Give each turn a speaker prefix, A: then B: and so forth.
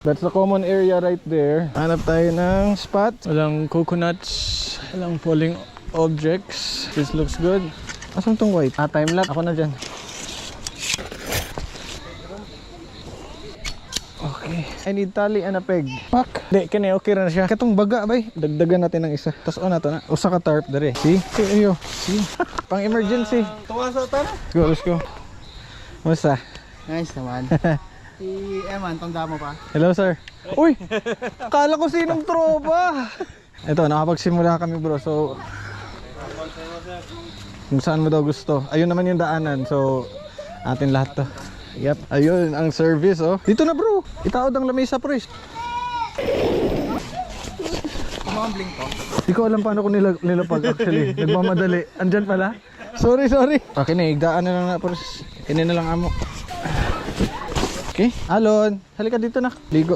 A: That's the common area right there. Hanap tayo ng spot. Walang coconuts, walang falling objects. This looks good. Asan tong white? Time lapse. Ako na dyan. Okay. I need tali and a peg. Pak! Di, kani okay na siya. Katong baga bay. Dagdagan natin ng isa. Tapos na to na. Usa ka tarp dere. See? See, ayo. See? Pang emergency.
B: Tuwa sa tara.
A: Let's go. Musta?
B: Nice naman. Si Eman, tanda mo pa?
A: Hello sir. Uy! Kala ko sinong tropa. Ito, nakapagsimula kami bro. So kung saan mo daw gusto. Ayun naman yung daanan. So atin lahat to. Yep. Ayun ang service oh. Dito na bro. Itaod ang lamesa pre.
B: Kumambling to.
A: Hindi ko alam paano ko nilapag actually. Nagmamadali. Andyan pala. Sorry. Okay na, igdaan na lang na pre. Kinin na lang amo. Okay, Alon, halika dito na. Ligo.